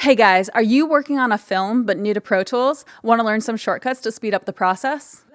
Hey guys, are you working on a film but new to Pro Tools? Want to learn some shortcuts to speed up the process?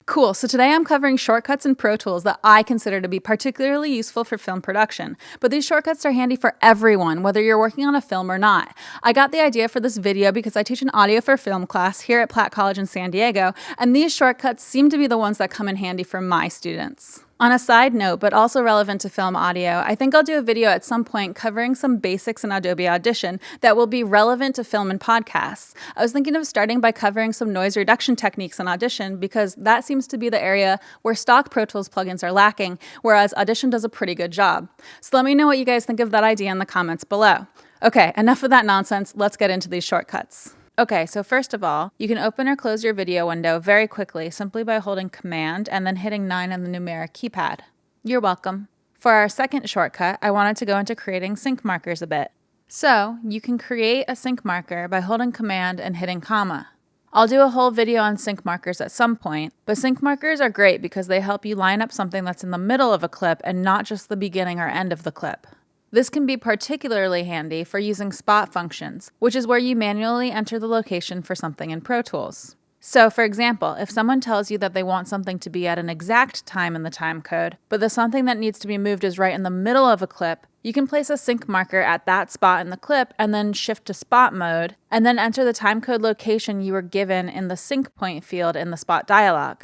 Cool, so today I'm covering shortcuts in Pro Tools that I consider to be particularly useful for film production. But these shortcuts are handy for everyone, whether you're working on a film or not. I got the idea for this video because I teach an audio for film class here at Platt College in San Diego, and these shortcuts seem to be the ones that come in handy for my students. On a side note, but also relevant to film audio, I think I'll do a video at some point covering some basics in Adobe Audition that will be relevant to film and podcasts. I was thinking of starting by covering some noise reduction techniques in Audition because that seems to be the area where stock Pro Tools plugins are lacking, whereas Audition does a pretty good job. So let me know what you guys think of that idea in the comments below. Okay, enough of that nonsense, let's get into these shortcuts. Okay, so first of all, you can open or close your video window very quickly simply by holding Command and then hitting 9 on the numeric keypad. You're welcome. For our second shortcut, I wanted to go into creating sync markers a bit. So, you can create a sync marker by holding Command and hitting comma. I'll do a whole video on sync markers at some point, but sync markers are great because they help you line up something that's in the middle of a clip and not just the beginning or end of the clip. This can be particularly handy for using spot functions, which is where you manually enter the location for something in Pro Tools. So, for example, if someone tells you that they want something to be at an exact time in the timecode, but the something that needs to be moved is right in the middle of a clip, you can place a sync marker at that spot in the clip and then shift to spot mode, and then enter the timecode location you were given in the sync point field in the spot dialog.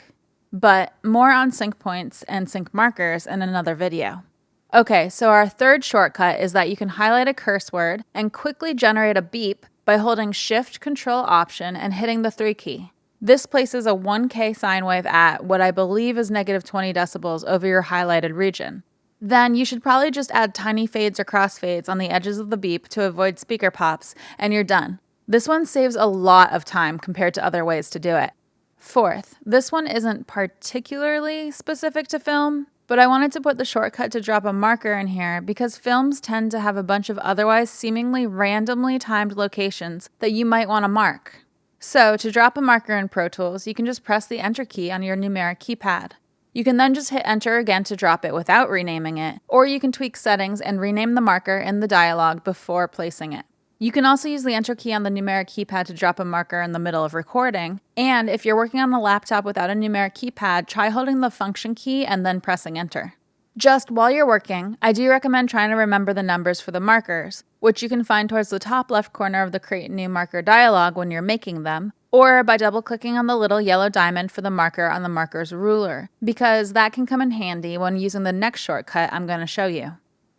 But more on sync points and sync markers in another video. Okay, so our third shortcut is that you can highlight a curse word and quickly generate a beep by holding Shift, Control, Option and hitting the 3 key. This places a 1K sine wave at what I believe is negative 20 decibels over your highlighted region. Then you should probably just add tiny fades or crossfades on the edges of the beep to avoid speaker pops, and you're done. This one saves a lot of time compared to other ways to do it. Fourth, this one isn't particularly specific to film, but I wanted to put the shortcut to drop a marker in here because films tend to have a bunch of otherwise seemingly randomly timed locations that you might want to mark. So to drop a marker in Pro Tools, you can just press the Enter key on your numeric keypad. You can then just hit Enter again to drop it without renaming it, or you can tweak settings and rename the marker in the dialog before placing it. You can also use the Enter key on the numeric keypad to drop a marker in the middle of recording, and if you're working on a laptop without a numeric keypad, try holding the Function key and then pressing Enter. Just while you're working, I do recommend trying to remember the numbers for the markers, which you can find towards the top left corner of the Create New Marker dialog when you're making them, or by double-clicking on the little yellow diamond for the marker on the marker's ruler, because that can come in handy when using the next shortcut I'm going to show you.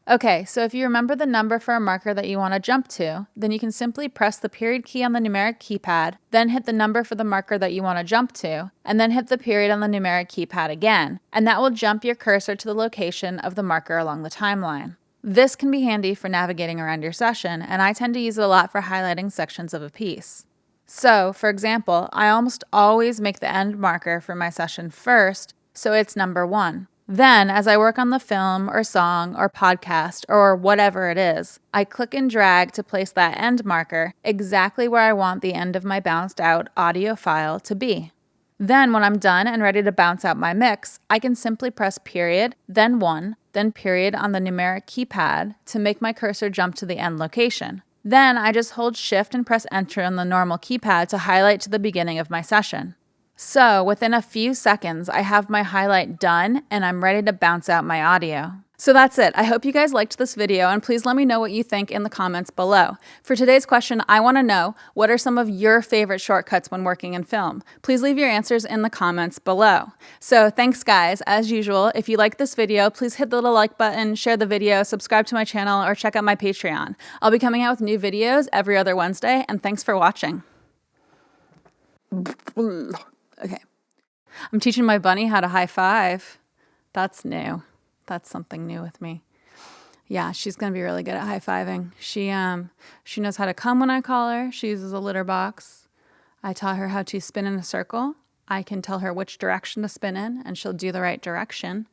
Okay, so if you remember the number for a marker that you want to jump to, then you can simply press the period key on the numeric keypad, then hit the number for the marker that you want to jump to, and then hit the period on the numeric keypad again, and that will jump your cursor to the location of the marker along the timeline. This can be handy for navigating around your session, and I tend to use it a lot for highlighting sections of a piece. So, for example, I almost always make the end marker for my session first, so it's number 1. Then, as I work on the film or song or podcast or whatever it is, I click and drag to place that end marker exactly where I want the end of my bounced out audio file to be. Then when I'm done and ready to bounce out my mix, I can simply press period, then 1, then period on the numeric keypad to make my cursor jump to the end location. Then I just hold Shift and press Enter on the normal keypad to highlight to the beginning of my session. So, within a few seconds, I have my highlight done and I'm ready to bounce out my audio. So that's it. I hope you guys liked this video and please let me know what you think in the comments below. For today's question, I want to know, what are some of your favorite shortcuts when working in film? Please leave your answers in the comments below. So thanks guys. As usual, if you like this video, please hit the little like button, share the video, subscribe to my channel, or check out my Patreon. I'll be coming out with new videos every other Wednesday, and thanks for watching. Okay. I'm teaching my bunny how to high five. That's new. That's something new with me. Yeah, she's going to be really good at high fiving. She knows how to come when I call her. She uses a litter box. I taught her how to spin in a circle. I can tell her which direction to spin in, and she'll do the right direction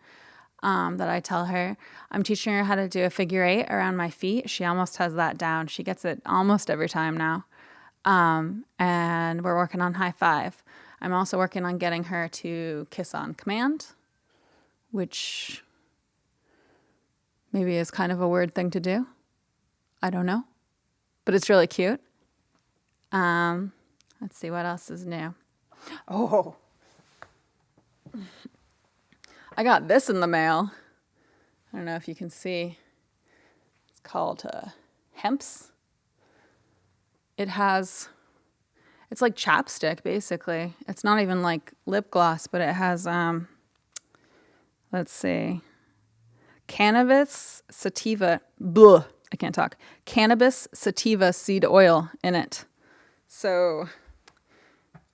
that I tell her. I'm teaching her how to do a figure 8 around my feet. She almost has that down. She gets it almost every time now. And we're working on high five. I'm also working on getting her to kiss on command, which maybe is kind of a weird thing to do. I don't know, but it's really cute. Let's see what else is new. Oh, I got this in the mail. I don't know if you can see. It's called Hemp's. It's like chapstick, basically. It's not even like lip gloss, but it has, let's see, cannabis sativa, bleh, I can't talk, cannabis sativa seed oil in it. So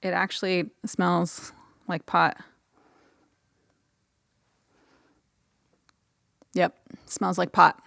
it actually smells like pot. Yep, smells like pot.